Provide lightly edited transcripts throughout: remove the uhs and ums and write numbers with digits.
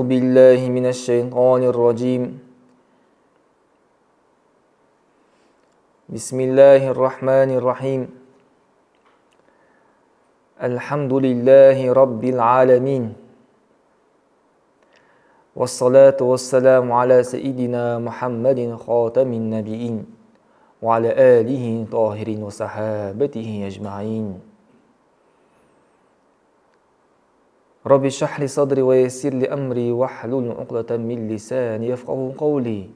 أعوذ بالله من الشيطان الرجيم بسم الله الرحمن الرحيم الحمد لله رب العالمين والصلاة والسلام على سيدنا محمد خاتم النبيين وعلى آله طاهرين وصحابته أجمعين رب اشرح لي صدري ويسر لي أمري واحلل عقدة من لساني يفقهوا قولي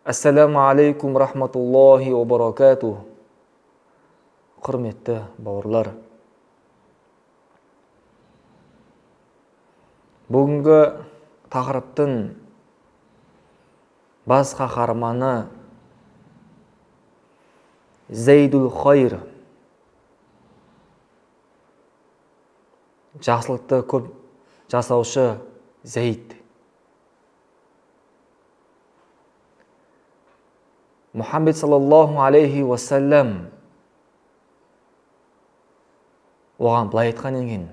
Ассаламу алейкум рахматуллахи ва баракатух. Құрметті бауырлар. Бүгінгі тақырыптың бас қаһарманы Зейдул Хайр. Жақсылықты көп жасаушы Зейд. Мұхаммед саллаллаху алейхи уассалам оған былай айтқан екен: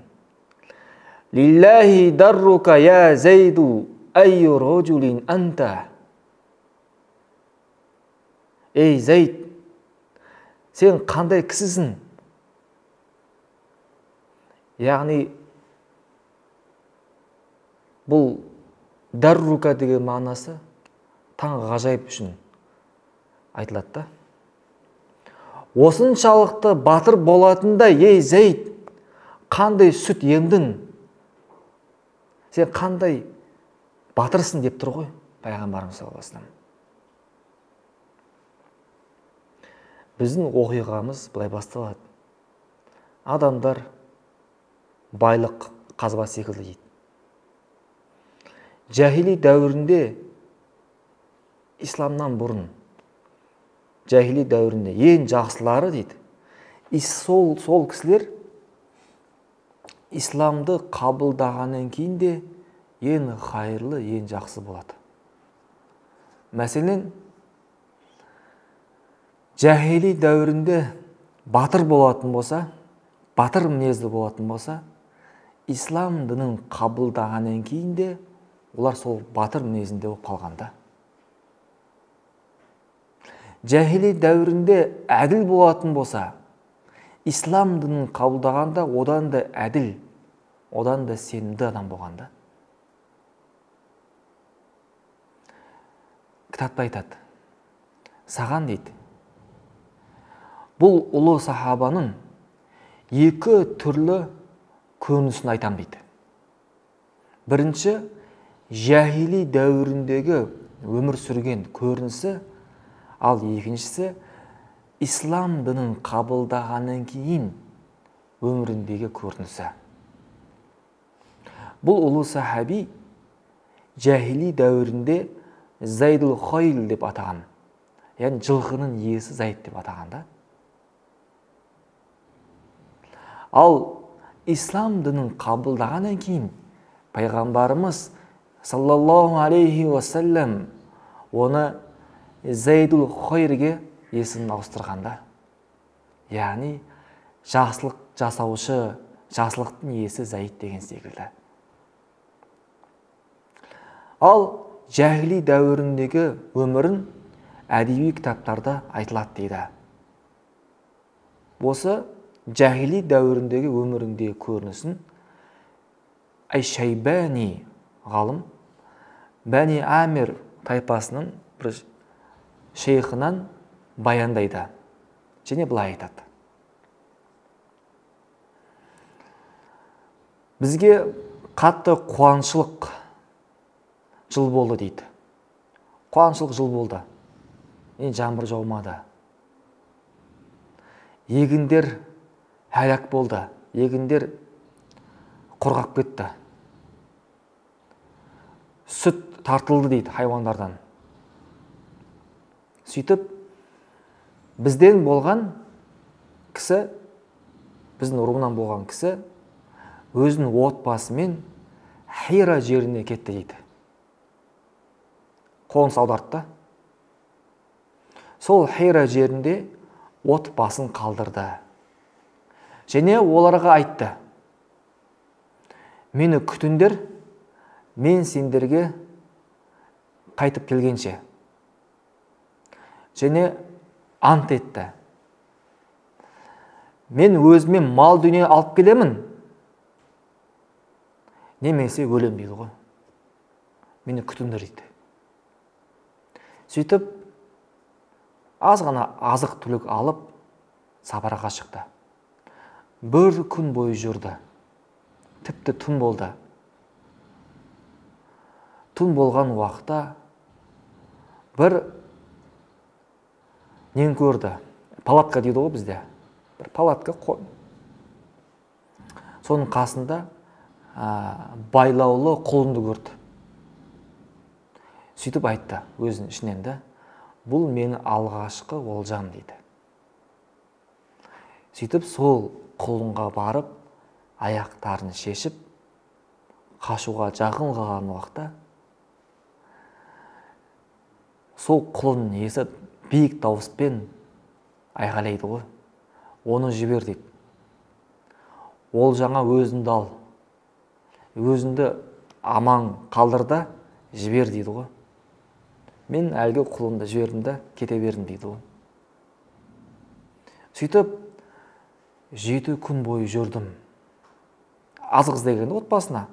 Лиллахи даррука я Зейду айю роджулин анта. Ей Зейд, сен қандай кісісің? Яғни бұл даррука деген мағынасы таң ғажайып үшін айтылады да. Осыншалықты батыр болатында, ей Зейд, қандай сүт емдің? Сен қандай батырсың деп тұр ғой пайғамбарымыз саллаллаху алейхи вассалам. Біздің оқиғамыз былай басталады. Адамдар байлық қазба секілді дейді. Жахили дәуірінде, исламнан бұрын, жахили дәуірінде ең жақсылары дейді. Сол кісілер исламды қабылдағаннан кейін де ең хайырлы, ең жақсы болады. Мәселен, жахили дәуірінде батыр болатын болса, батыр мінезді болатын болса, ислам дінін қабылдағаннан кейін де олар сол батыр мінезінде болып қалғанда. Жахили дәуірінде әділ болатын болса, ислам дінін қабылдағанда одан да әділ, одан да сенімді адам болғанда. Кітапта айтады, саған дейді, бұл ұлы сахабаның екі түрлі көрінісін айтам дейді. Бірінші, жахили дәуіріндегі өмір сүрген көрінісі, ал екіншісі ислам дінін қабылдағаннан кейін өміріндегі көрінісі. Бұл ұлы сахаби жахили дәуірінде Зайдул Хайр деп атаған, яғни жылқының иесі Зайд деп атаған да. Ал ислам дінін қабылдағаннан кейін пайғамбарымыз саллаллаху алейхи уассалам оны Зейдул Хайрге есімін ауыстырғанда, яғни жақсылық жасаушы, жақсылықтың иесі Зайд деген секілді. Ал жахили дәуіріндегі өмірін әдеби кітаптарда айтылады дейді. Осы жахили дәуіріндегі өміріндегі көрінісін Ай-Шайбани ғалым Бәни Амир тайпасының бір шейхынан баяндайды. Және былай айтады: бізге қатты қуаншылық жыл болды дейді. Қуаншылық жыл болды. Жаңбыр жаумады. Егіндер хәлак болды. Егіндер құрғап кетті. Сүт тартылды дейді хайуандардан. Сөйтіп, бізден болған кісі, біздің руынан болған кісі, өзінің отбасымен Хира жеріне кетті дейді. Қоныс аударды. Сол Хира жерінде отбасын қалдырды. Және оларға айтты: мені күтіңдер, мен сендерге қайтып келгенше. Және ант етті. Мен өзіме мал дүние алып келемін, немесе өлем дейді ғой. Мені күтіңдер дейді. Сөйтіп, аз ғана азық түлік алып, сапарға шықты. Бір күн бойы жүрді. Тіпті түн болды. Түн болған уақытта бір нен көрді. Палатка дейді ғой бізде. Бір палатка қой. Соның қасында байлаулы құлынды көрді. Сөйтіп айтты өзінің ішінен де, бұл мені алғашқы олжам дейді. Сөйтіп сол құлынға барып, аяқтарын шешіп, қашуға жақын қалған уақытта, сол құлын иесі биік дауыспен айғайлайды ғой. Оны жібер дейді. Олжаңа өзіңді ал. Өзіңді аман қалдырда жібер дейді ғой. Мен әлгі құлынды жібердім де кете бердім дейді ғой. Сөйтіп 7 күн бойы жүрдім. Азық іздеген отбасына.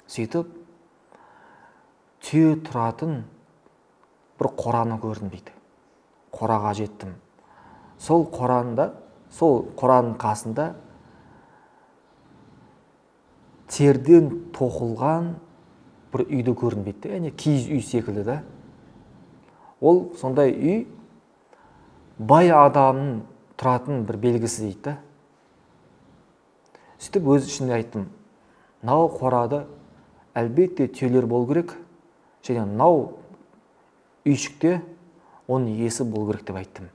Сөйтіп түйе тұратын бір қораны көрдім дейді. Қораға жеттім. Сол қораның қасында терден тоқылған бір үйді көрдім дейді. Яғни киіз үй секілді да. Ол сондай үй бай адамның тұратын бір белгісі дейді. Сөйтіп өз ішінде айттым, мынау қорада әлбетте түйелер болу керек, және мынау үйшікте оның иесі болу керек деп айттым.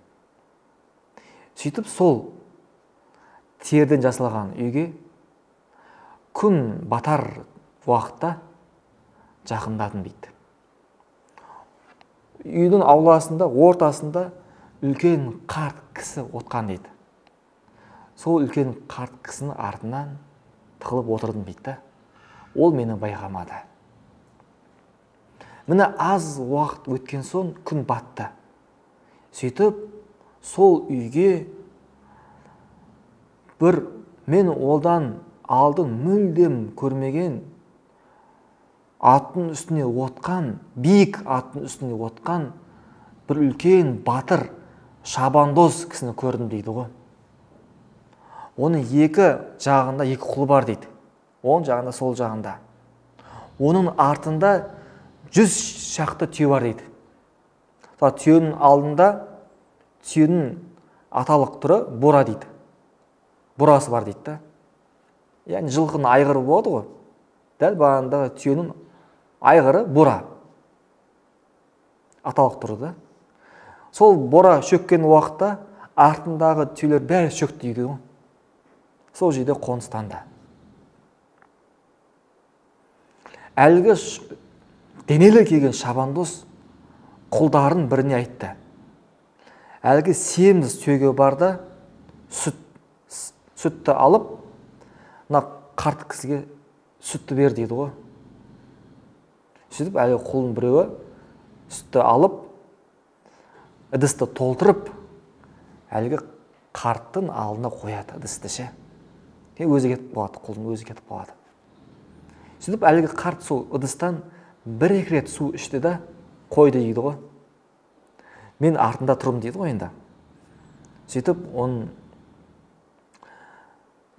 Сөйтіп сол терден жасалған үйге күн батар уақытта жақындадым дейді. Үйдің ауласында, ортасында үлкен қарт кісі отқан дейді. Сол үлкен қарт кісінің артынан тығылып отырдым дейді. Ол мені байқамады. Міне аз уақыт өткен соң күн батты. Сөйтіп, сол үйге бір мен олдан алдын мүлдем көрмеген аттың үстіне отқан, биік аттың үстіне отқан бір үлкен батыр, шабандоз кісіні көрдім дейді ғой. Оның екі жағында екі құлы бар дейді. Оң жағында, сол жағында. Оның артында 100 шақты түйе бар дейді. Түйенің алдында түйенің аталық түрі бура дейді. Бурасы бар дейді. Яғни жылқының айғыры болады ғой. Дәл бағандағы түйенің айғыры бура. Аталық түрі да. Сол бура шөккен уақытта артындағы түйелер бәрі шөкті дейді ғой. Сол жерде қоныстанды. Әлгі денелі келген шабандоз құлдарын біріне айтты. Әлгі семіз түйеге барда сүтті алып, мына қарт кісіге сүтті бер дейді ғой. Сөйтіп әлгі құлын біреуі сүтті алып, ыдысты толтырып, әлгі қарттың алдына қояды ыдысты ше. Өзі кетіп қалады, құлын өзі кетіп қалады. Сөйтіп әлгі қарт сол ыдыстан бір-екі рет су ішті да қойды дейді ғой. Мен артында тұрмын дейді ғой енді. Сөйтіп оның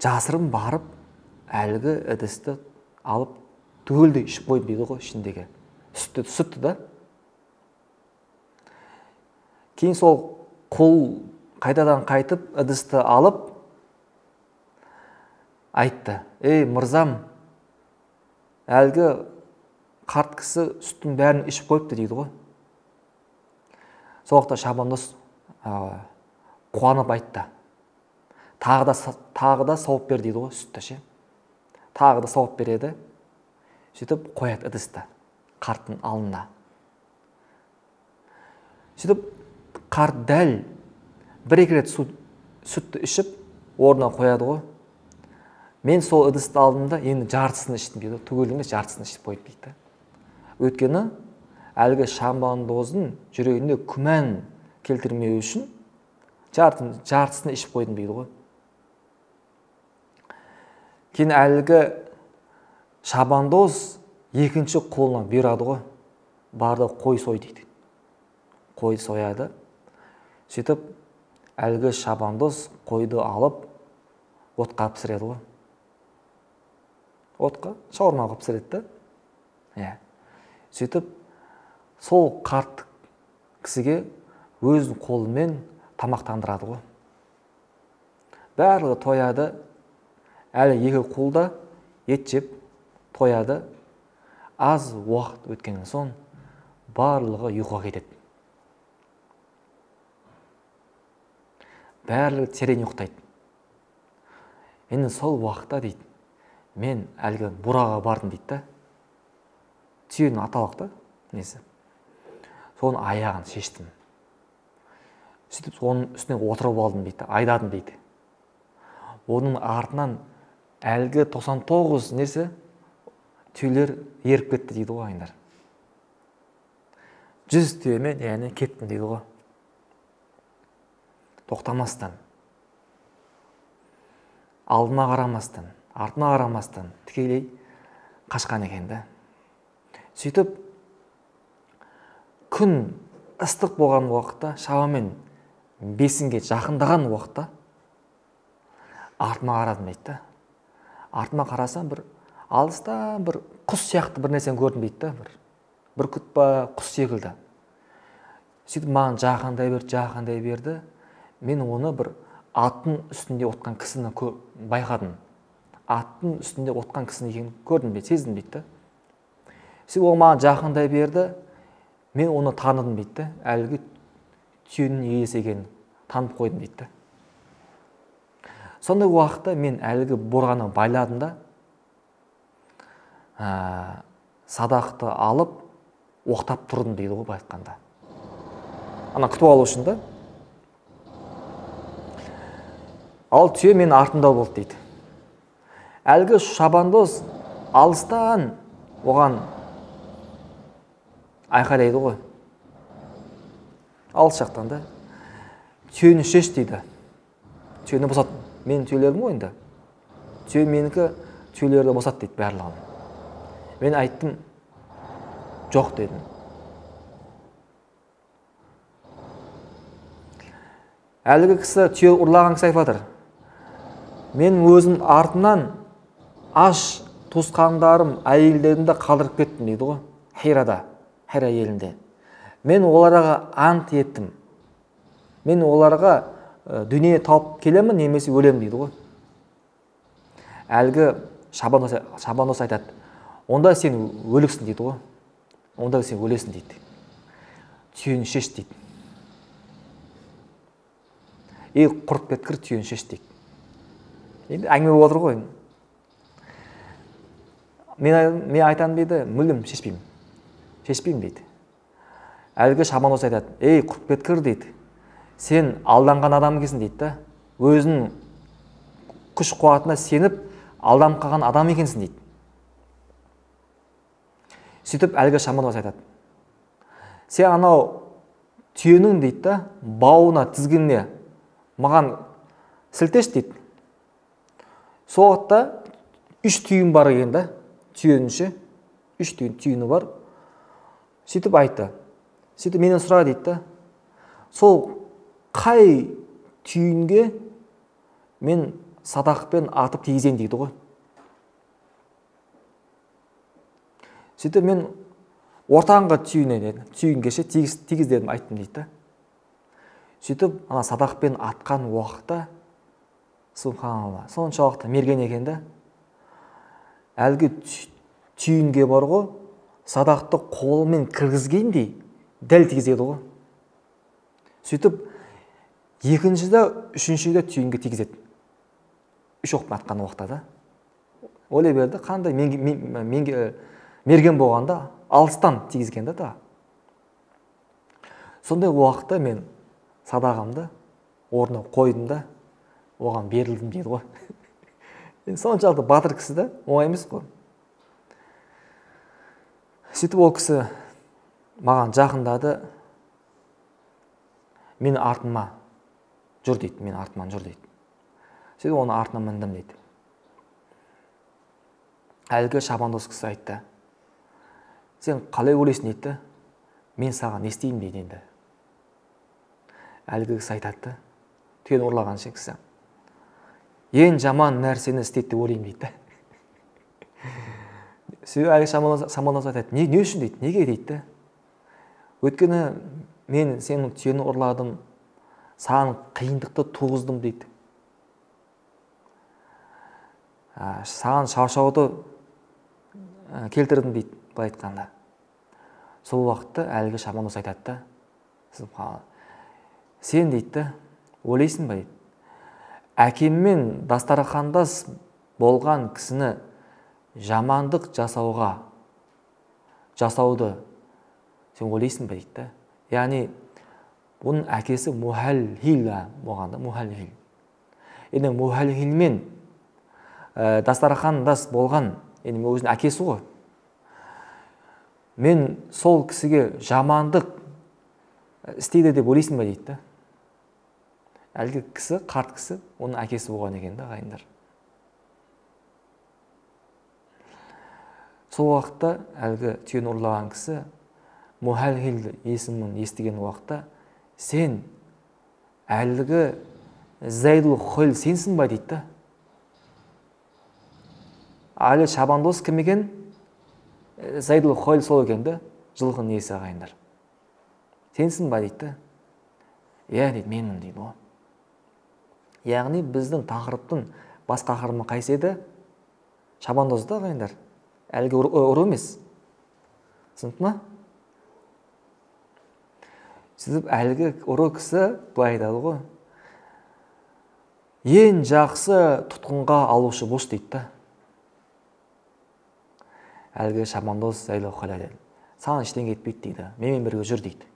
жасырын барып, әлгі ыдысты алып түгелдей ішіп қойды дейді ғой ішіндегі. Сүтті да. Кейін сол құл қайтадан қайтып ыдысты алып айтты: "Ей, мырзам, әлгі қарт кісі сүттің бәрін ішіп қойыпты" дейді ғой. Сол уақытта шабандоз қуанып айтты: "Тағы да сауып бер" дейді ғой сүтті ше. Тағы да сауып береді. Сөйтіп қояды ыдысты қарттың алдына. Сөйтіп қарт дәл бір-екі рет сүтті ішіп орнына қояды ғой. Мен сол ыдысты алдым да енді жартысын іштім дейді, түгел емес жартысын ішіп қойып дейді. Өйткені әлгі шабандоздың жүрегінде күмән келтірмеу үшін жартысын ішіп қойдым дейді ғой. Кейін әлгі шабандоз екінші қолына бұйырады ғой, барды қой сой дейді. Қой сояды. Сөйтіп әлгі шабандоз қойды алып отқа пісіреді ғой. Отқа шаурма қылып пісіреді да. Сөйтіп сол қарт кісіге өзінің қолымен тамақтандырады ғой. Барлығы тояды. Әлі екі қолда ет жеп тояды. Аз уақыт өткеннен соң барлығы ұйқыға кетеді. Барлығы терең ұйықтайды. Енді сол уақытта дейді, мен әлгі бураға бардым дейді да. Түйенің аталық та, несі. Соның аяғын шештім. Сөйтіп оның үстіне отырып алдым дейді, айдадым дейді. Оның артынан әлгі 99 несі түйелер еріп кетті дейді ғой ағайындар. 100 түйемен яғни кеттім дейді ғой. Тоқтамастан, алдыма қарамастан, артыма қарамастан тікелей қашқан екен да. Сөйтіп күн ыстық болған уақытта, шамамен 5-ге жақындаған уақытта артыма қарадым дейді да. Артыма қарасам бір алыстан бір құс сияқты бір нәрсені көрдім дейді да. Бір күт па құс секілді. Сөйтіп маған жақындай берді. Мен оны бір аттың үстінде отқан кісіні байқадым. Аттың үстінде отқан кісіні екенін көрдім дейді, сездім дейді. Сөйтіп ол маған жақындай берді. Мен оны таныдым дейді. Әлгі түйенің иесі екенін танып қойдым дейді. Сондай уақытта мен әлгі борғаны байладым да, садақты алып оқтап тұрдым дейді ғой айтқанда. Ана күтіп алу үшін да. Ал түйе мен артында болды дейді. Әлгі шабандоз алыстан оған айқайлайды ғой. Алыс жақтан да. Түйені шеш дейді. Түйені босат. Мен түйелерім ойында. Түйе менікі, түйелерді босат дейді барлығын. Мен айттым, жоқ дедім. Әлгі кісі түйе ұрлаған кісі айтып, мен өзім артынан аш туысқандарым, әйелдерімді қалдырып кеттім дейді ғой. Хирада, Хира елінде. Мен оларға ант еттім. Мен оларға дүние тауып келемін, немесе өлем дейді ғой. Әлгі шабандоз айтады, онда сен өліксің дейді ғой. Онда сен өлесің дейді. Түйені шеш дейді. Құрт кеткір түйені шеш дейді. Енді әңгіме болып отыр ғой. Мен айтам дейді, мүлдем шешпеймін. Шешпеймін дейді. Әлгі шабандоз айтады, құрт кеткір дейді. Сен алданған адам екенсің дейді да. Өзінің күш қуатына сеніп, алданып қалған адам екенсің дейді. Сөйтіп әлгі шабандоз айтады, сен анау түйенің дейді да, бауына тізгініне маған сілтеш дейді. Соғытта 3 түйін бар екен да, түйенінші 3 түйіні бар. Сөйтіп айтты. Сөйтіп менен сұра дейді да, сол қай түйінге мен садақпен атып тигізейін дейді ғой. Сөйтіп мен ортаңғы түйінге тигіз дедім, айттым дейді. Сөйтіп ана садақпен атқан уақытта, субханалла, соншалықты мерген екен да. Әлгі түйінге бар ғой, садақты қолымен кіргізгендей дәл тигізеді ғой. Сөйтіп екіншіде, үшіншіде түйінге тигізеді. 3 оқпен атқан уақытта да. Ойлай берді, қандай мерген болғанда алыстан тигізген да. Сондай уақытта мен садағамды орнына қойдым да, оған берілдім дейді ғой. Соншалықты батыр кісі да, оңай емес қой. Сөйтіп ол кісі маған жақындады, мені артыма жүр дейді, мені артыман жүр дейді. Сөйтіп оны артына міндім дейді. Әлгі шабандоз кісі айтты, сен қалай ойлайсың дейді, мен саған не істеймін дейді енді. Әлгі кісі айтады, түйені ұрлаған кісі, ең жаман нәрсені істейді деп ойлаймын дейді. Сөйтіп әлгі шабандоз айтады, не үшін дейді, неге дейді. Өйткені мен сенің түйені ұрладым, саған қиындықты туғыздым дейді. Саған шаршауды келтірдім дейді, былай айтқанда. Сол уақытта әлгі шабандоз айтады, сен дейді, ойлайсың ба дейді, әкеммен дастархандас болған кісіні жамандық жасауды сен ойлайсың ба дейді. Яғни бұның әкесі мухалхил болғанда, мухалхил. Енді мухалхилмен дастархандас болған, енді өзінің әкесі ғой. Мен сол кісіге жамандық істейді деп ойлайсың ба дейді. Әлгі кісі, қарт кісі, оның әкесі болған екен да, ағайындар. Сол уақытта әлгі түйені ұрлаған кісі Мухалхил есімін естіген уақытта, сен әлгі Зайдул Хойл сенсің ба дейді. Әлі шабандоз кім екен? Зайдул Хойл сол екен да, жылқының иесі, ағайындар. Сенсің ба дейді. Иә дейді, менмін дейді ғой. Яғни біздің тақырыптың бас қаһарманы қайсы еді? Шабандоз да, ағайындар. Әлгі ұры емес. Түсінді ма? Сөйтіп әлгі ұры кісі былай айтады ғой. Ең жақсы тұтқынға алушы бос дейді. Әлгі шабандоз Зайдул Хойл айтады, саған ештеңе етпейді дейді, менімен бірге жүр дейді.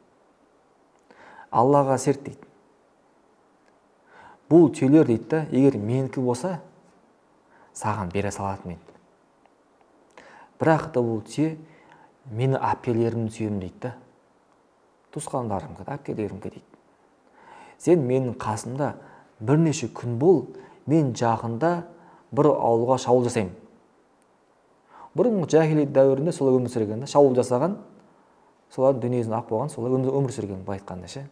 Аллаға серт дейді. Бұл түйелер дейді, егер менікі болса, саған бере салатын еді. Бірақ та бұл түйе мені әпкелерімнің түйем дейді. Туысқандарымға, әпкелерімге дейді. Сен менің қасымда бірнеше күн бол, мен жақында бір ауылға шабуыл жасаймын. Бұрын жахилиет дәуірінде солай өмір сүрген, шабуыл жасаған, солардың дүниесін ақ болған, солай өмір сүрген, былай айтқанда ше.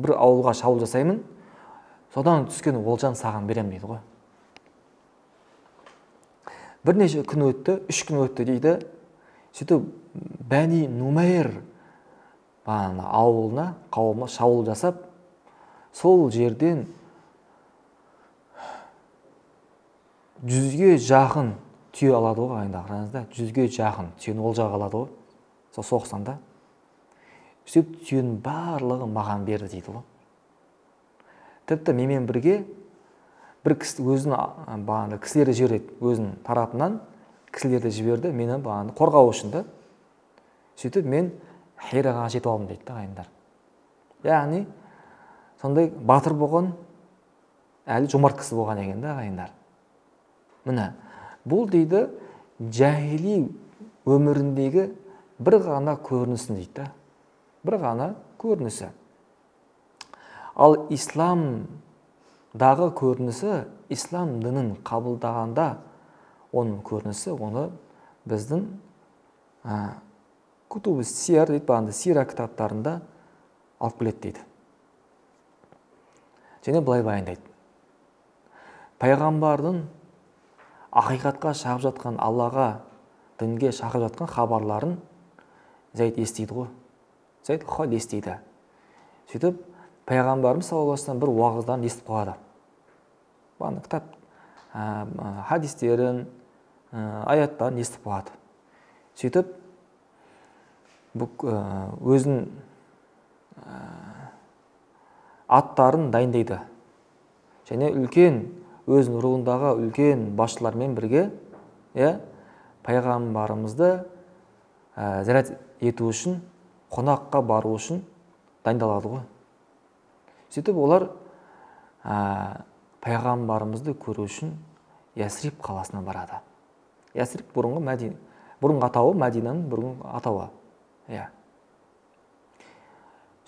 Бір ауылға шабуыл жасаймын, содан түскен олжан саған берем дейді ғой. Бірнеше күн өтті, 3 күн өтті дейді. Сөйтіп Бәни Нумайр ауылына, қауымына шабуыл жасап, сол жерден 100-ге жақын түйе алады ғой, ағайындар, 100-ге жақын түйені олжаға алады ғой, сол соғыстанда. Сөйтіп түйенің барлығы маған берді дейді ғой. Тіпті менімен бірге бір кісі өзінің кісілерді жібереді, өзінің тарапынан кісілерді жіберді, мені қорғау үшін да. Сөйтіп мен Хираға жетіп алдым дейді, ағайындар. Яғни сондай батыр болған, әлі жомарт кісі болған екен да, ағайындар. Міне, бұл дейді жахили өміріндегі бір ғана көрінісін дейді. Бір ғана көрінісі. Ал исламдағы көрінісі, ислам дінін қабылдағанда оның көрінісі, оны біздің Кутубы сияр дейді, сира кітаптарында алып келеді дейді. Және былай баяндайды. Пайғамбардың ақиқатқа шағып жатқан, Аллаға, дінге шақырып жатқан хабарларын Зайд естиді ғой. Зайд Хойл естиді. Сөйтіп, пайғамбарымыз саллаллаху алейхи ва саллям бір уағыздарын естіп қалады. Кітап хадистерін, аяттарын естіп қалады. Сөйтіп, өзінің аттарын дайындайды. Және үлкен, өзінің руындағы үлкен басшылармен бірге пайғамбарымызды зиярат ету үшін, қонаққа бару үшін дайындалады ғой. Сөйтіп олар пайғамбарымызды көру үшін Ясриб қаласына барады. Ясриб бұрынғы атауы Мәдинаның бұрынғы атауы.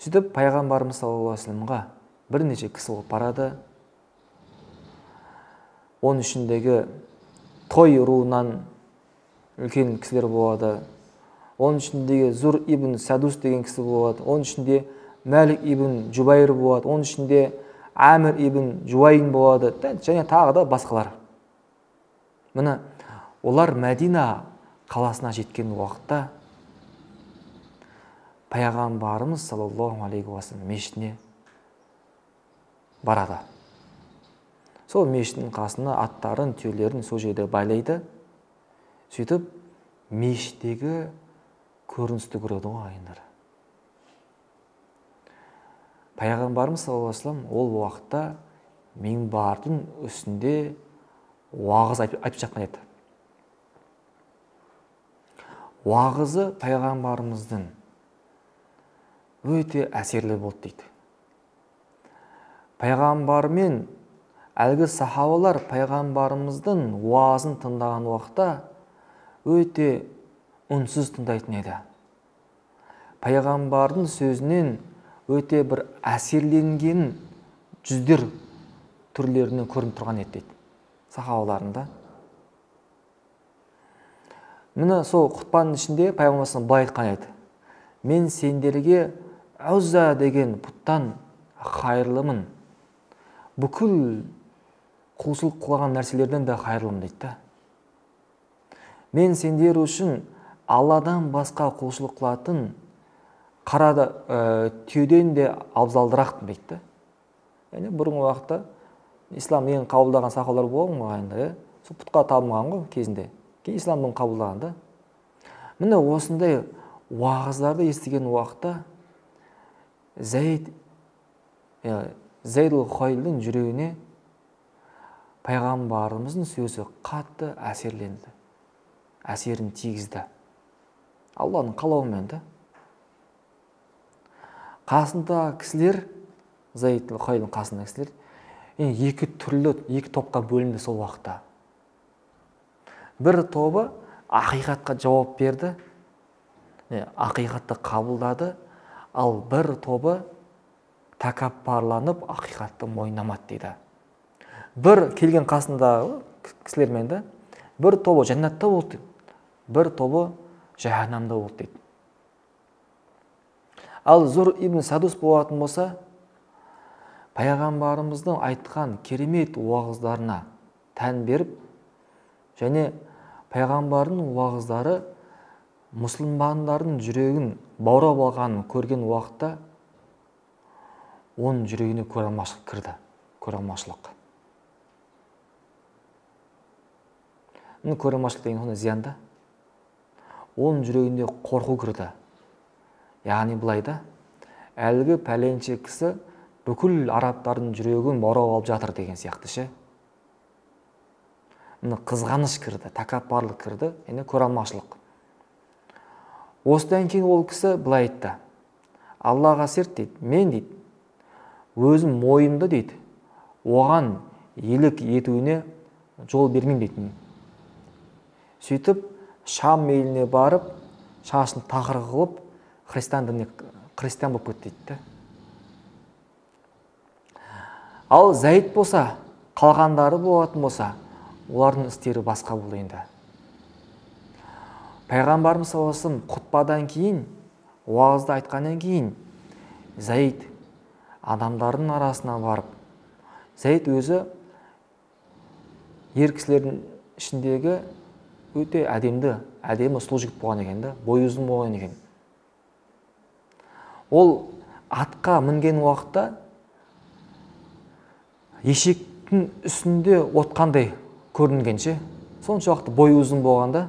Сөйтіп пайғамбарымыз саллаллаху алейхи вассаламға бірнеше кісі болып барады. Оның ішіндегі той руынан үлкен кісілер болады. Оның ішіндегі Зур ибн Садус деген кісі болады. Оның ішінде Мәлик ибн Жубайр болады. Оның ішінде Амир ибн Жуайн болады. Және тағы да басқалар. Міне олар Мәдина қаласына жеткен уақытта пайғамбарымыз саллаллаху алейхи уассалам мешітіне барады. Сол мешіттің қасына аттарын, түйелерін сол жерде байлайды. Сөйтіп мешіттегі көріністі көреді ғой ағайындар. Пайғамбарымыз саллаллаху алейхи вассалам ол уақытта минбардың үстінде уағыз айтып жатқан еді. Уағызы пайғамбарымыздың өте әсерлі болды дейді. Пайғамбармен әлгі сахабалар пайғамбарымыздың уағызын тыңдаған уақытта өте үнсіз тыңдайтын еді. Пайғамбардың сөзінен өте бір әсерленген жүздер түрлерінен көрініп тұрған еді дейді сахабаларында. Міне сол құтпаның ішінде пайғамбарымыз былай айтқан еді: мен сендерге Ұзза деген пұттан қайырлымын, бүкіл құлшылық қылған нәрселерден де қайырлымын дейді. Мен сендер үшін Алладан басқа құлшылық қылатын қара түйеден де абзалдырақпын дейді. Яғни бұрынғы уақытта ислам ең қабылдаған сахабалар болған ағайындар, сол пұтқа табынған ғой кезінде. Кейін исламды қабылдағанда. Міне осындай уағыздарды естіген уақытта Зайдул Хайлдың жүрегіне пайғамбарымыздың сөзі қатты әсерін тигізді. Алланың қалауымен де. Қасында кісілер, Зайдул Хайлдың қасында кісілер екі топқа бөлінді сол уақытта. Бір тобы ақиқатқа жауап берді, ақиқатты қабылдады, ал бір тобы тәкаппарланып ақиқатты мойындамады дейді. Бір келген қасында кісілермен де бір тобы жәннатта болды, бір тобы жаһаннамда болды дейді. Ал Зур ибн Садус болатын болса, пайғамбарымыздың айтқан керемет уағыздарына тән беріп, және пайғамбардың уағыздары мұсылмандардың жүрегін баурап алғанын көрген уақытта оның жүрегіне көреалмашылық кірді. Көреалмашылық. Көреалмашылық деген сондай зиянда. Оның жүрегінде қорқу кірді. Яғни былай да, әлгі пәленше кісі бүкіл арабтардың жүрегін баурап алып жатыр деген сияқты ше. Қызғаныш кірді, тәкаппарлық кірді, яғни көреалмашылық. Осыдан кейін ол кісі былай айтты: Аллаға серт дейді, мен дейді, өзім мойымды дейді, оған елік етуіне жол бермеймін дейді. Сөйтіп, Шам еліне барып, шашын тақыр қылып, христиан болып кетті дейді. Ал Зайд болса, қалғандары болатын болса, олардың істері басқа болды енді. Пайғамбарымыз саллаллаху алейхи вассалам құтпадан кейін, уағызды айтқаннан кейін, Зайд адамдардың арасына барып, Зайд өзі ер кісілердің ішіндегі өте әдемі сұлу жігіт болған екен, бойы ұзын болған екен. Ол атқа мінген уақытта ешектің үстінде отқандай көрінгенше, соншалықты бойы ұзын болғанда,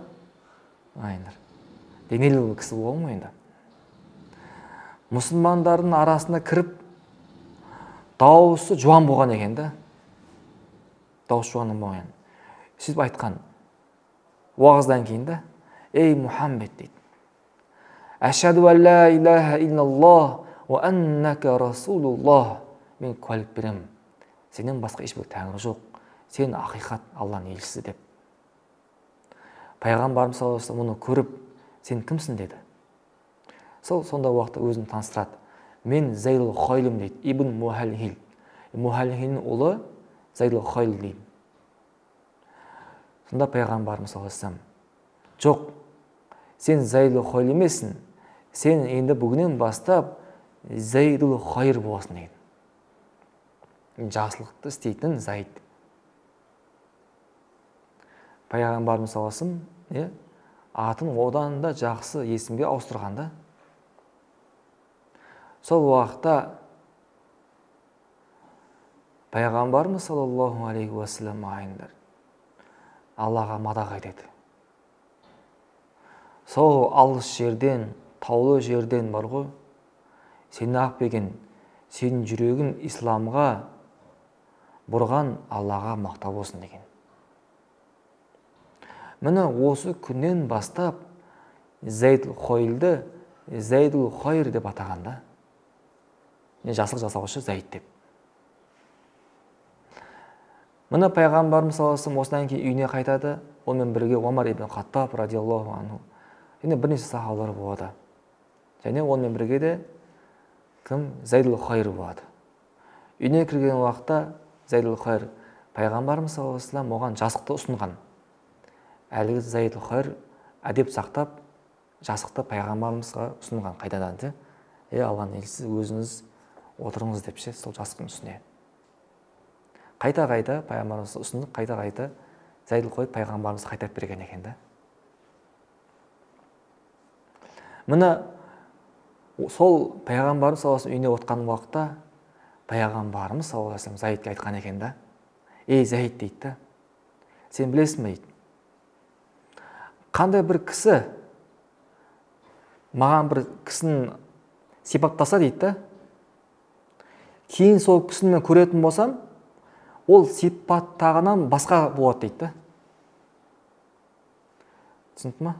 денелі кісі болған ғой енді. Мұсылмандардың арасына кіріп, дауысы жуан болған екен да. Дауысы жуан болған. Сөйтіп айтқан, уағыздан кейін да: ей Мұхаммед дейді, әшһәду ан ла илаха иллаллах ва аннака расулуллах. Мен куәлік беремін, сенен басқа ешбір тәңір жоқ, сен ақиқат Алланың елшісі деп. Пайғамбарымыз саллаллаху алейхи вассалам мұны көріп, сен кімсің деді. Сонда уақытта өзін таныстырады. Мен Зайдул Хойлим дейді, Ибн Мухалхил. Мухалхилдің ұлы Зайдул Хойл дейді. Сонда пайғамбарымыз саллаллаху алейхи вассалам, жоқ, сен Зайдул Хойл емессің, сен енді бүгіннен бастап Зайдул Хойр боласың дейді. Жақсылықты істейтін Зайд. Пайғамбарымыз саллаллаху алейхи вассалам атын одан да жақсы есімге ауыстырғанда, сол уақытта пайғамбарымыз саллаллаху алейхи уассалам ағайындар Аллаға мадақ айтады. Сол алыс жерден, таулы жерден бар ғой, сені ақпеген, сенің жүрегін исламға бұрған Аллаға мақтау болсын деген. Міне осы күннен бастап Зайдул Хойлды Зайдул Хойр деп атағанда, жақсылық жасаушы Зайд деп. Міне пайғамбарымыз саллаллаху алейхи вассалам осыдан кейін үйіне қайтады, онымен бірге Омар ибн Хаттаб радиаллаху анху, және бірнеше сахабалар болады. Және онымен бірге де кім? Зайдул Хойр болады. Үйіне кірген уақытта Зайдул Хойр пайғамбарымыз саллаллаху алейхи вассалам оған жасықты ұсынған. Әлгі Зайдул Хойр әдеп сақтап, жасықты пайғамбарымызға ұсынған қайтадан де, Алланың елшісі, өзіңіз отырыңыз деп сол жасықтың үстіне. Қайта-қайта пайғамбарымыз ұсынып, қайта-қайта Зайдул Хойр пайғамбарымыз қайтарып берген екен да. Міне сол пайғамбарымыз саллаллаху алейхи вассалам үйіне отқан уақытта пайғамбарымыз саллаллаху алейхи вассалам Зайдке айтқан екен да. Ей Зайд дейді да, сен білесің бе дейді, қандай бір кісі маған бір кісінің сипаттаса дейді да, кейін сол кісіні мен көретін болсам, ол сипаттағынан басқа болады дейді да. Түсінді ма?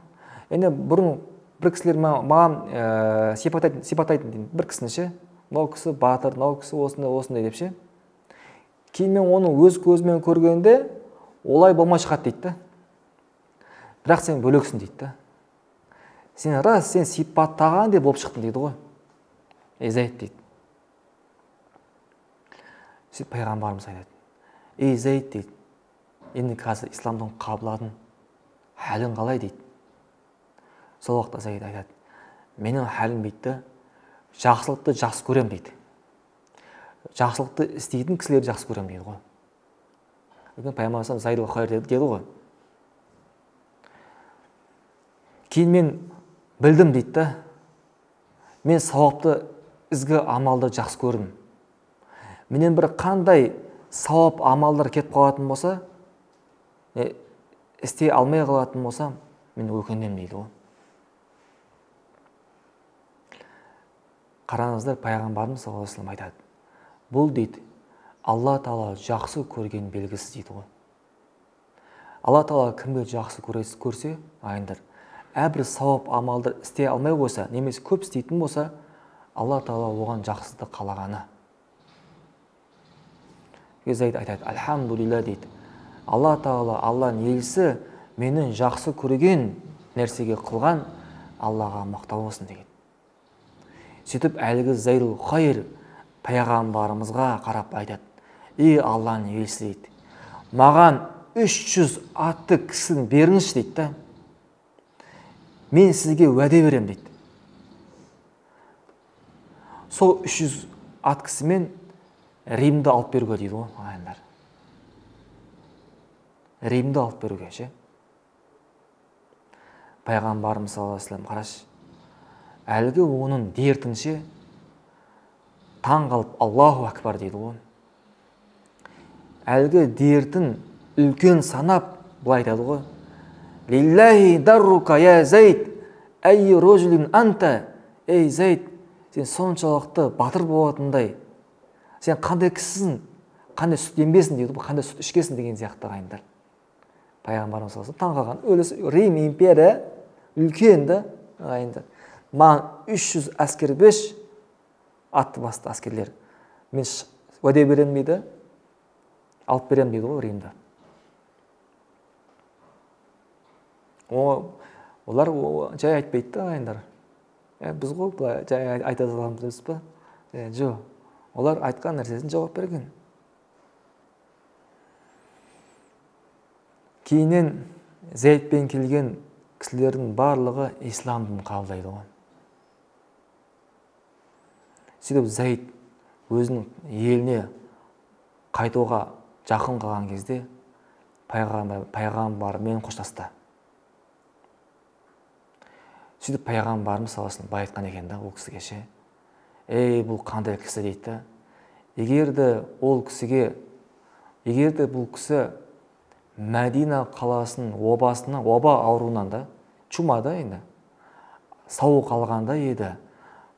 Енді бұрын бір кісілер маған сипаттайтын деймін, бір кісіні ше, мынау кісі батыр, мынау кісі осындай деп ше. Кейін мен оны өз көзімен көргенде олай болмай шығады дейді да. Бірақ сен бөлексің дейді да. Сен рас, сен сипаттаған деп болып шықтың дейді ғой. Зайд дейді. Сөйтіп пайғамбарымыз айтады. Зайд дейді, енді қазір исламдың қабылатын хәлің қалай дейді. Сол уақытта Зайд айтады, менің хәлім дейді, жақсылықты жақсы көрем дейді. Жақсылықты істейтін кісілерді жақсы көрем дейді ғой. Пайғамбарымыз Зайдул Хойр деді ғой. Кейін мен білдім дейді да, мен сауапты ізгі амалды жақсы көрдім. Менен бір қандай сауап амалдар кетіп қалатын болса, істей алмай қалатын болса, мен өкінем дейді ғой. Қараңыздар, пайғамбарымыз саллаллаху алейхи вассалам айтады, бұл дейді, Алла Тағала жақсы көрген белгісі дейді ғой. Алла Тағала кімді жақсы көрсе, ағайындар, әрбір сауап амалды істей алмай қойса, немесе көп істейтін болса, Алла Тағала оған жақсыды қалағаны. Зайд айтады, альхамдулилля дейді, Алла Тағала, Алланың елшісі менің жақсы көрген нәрсеге қылған, Аллаға мақтау болсын деген. Сөйтіп әлгі Зайдул Хойр пайғамбарымызға қарап айтады, Алланың елшісі дейді, маған 300 атты кісіні беріңізші дейді да. Мен сізге уәде берем дейді. Сол 300 ат кісімен Римді алып беруге дейді ғой, ағайындар. Римді алып беруге ше. Пайғамбарымыз саллаллаху алейхи вассалам қарашы, әлгі оның дертінше таң қалып Аллаху акбар дейді ғой. Әлгі дертін үлкен санап былай айтады ғой. Лиллахи даррука я Зайд, айи рожулин анта. Ей Зайд, сен соншалықты батыр болатындай, сен қандай кісісің, қандай сүт ембесің дейді, қандай сүт ішкесің деген сияқты ағайындар. Пайғамбарымыз саллаллаху алейхи вассалам таң қалған. Өлесі Рим империя үлкен да ағайындар. Маған 300 әскер 5 атты басты әскерлер. Мен уәде берем дейді, алып берем дейді ғой Римді. Олар жай айтпайды да ағайындар. Біз ғой былай жай айта саламыз дейсіз ба? Жоқ. Олар айтқан нәрсесін жауап берген. Кейіннен Зейдпен келген кісілердің барлығы исламды қабылдайды ғой. Сөйтіп Зейд өзінің еліне қайтуға жақын қалған кезде пайғамбармен қоштасты. Сөйтіп пайғамбарымыз саллаллаху алейхи былай айтқан екен да ол кісіге ше. Бұл қандай кісі дейді. Егер де бұл кісі Мәдина қаласының оба ауруынан да, чумада енді, сау қалғанда еді,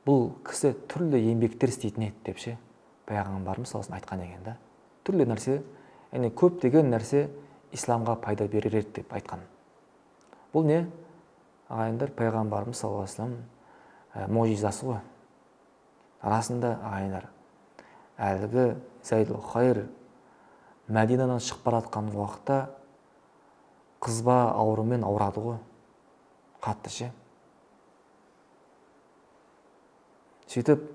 бұл кісі түрлі еңбектер істейтін еді деп ше. Пайғамбарымыз саллаллаху алейхи айтқан екен да. Түрлі нәрсе, яғни көптеген нәрсе исламға пайда берер еді деп айтқан. Бұл не? Ағайындар, пайғамбарымыз саллаллаху алейхи вассалам мұғжизасы ғой. Арасында ағайындар, әлгі Зайдул Хайр Мәдинадан шығып баратқан уақытта қызба аурумен ауырады ғой. Қатты ше. Сөйтіп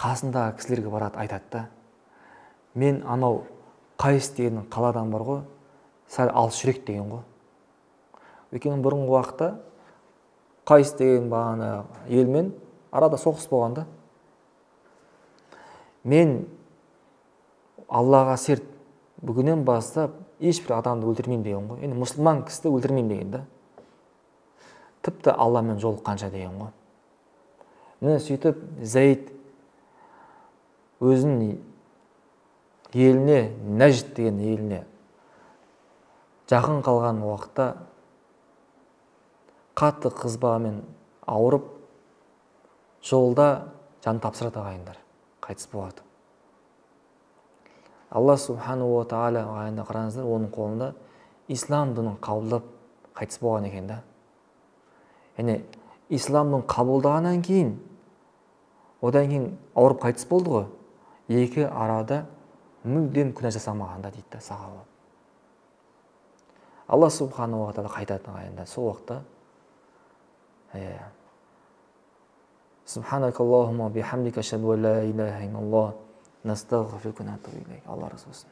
қасындағы кісілерге барады, айтады да, мен анау Қайыс деген қаладан бар ғой, сәл алыс жүрек деген ғой. Өйткені бұрынғы уақытта Қайыс деген бағана елмен арада соғыс болғанда, мен Аллаға серт, бүгінен бастап ешбір адамды өлтірмеймін деген ғой. Енді мұсылман кісіні өлтірмеймін деген да. Тіпті Алламен жолыққанша деген ғой. Міне сөйтіп Зейд өзінің еліне, Нәжд деген еліне жақын қалған уақытта қатты қызбамен ауырып, жолда жан тапсырады ағайындар, қайтыс болады. Алла субхану ва тағала ағайында қараңыздар, оның қолында ислам дінін қабылдап қайтыс болған екен да. Яғни исламның қабылдағаннан кейін, одан кейін ауырып қайтыс болды ғой. Екі арада мүлдем күнә жасамағанда дейді сахаба. Алла субхану ва тағала қайтады ағайында. Сол уақытта Субханакаллахумма бихамдика ашһаду ан ла илаха илlalloh настағфирука ва атубу илейк. Алла разы болсын.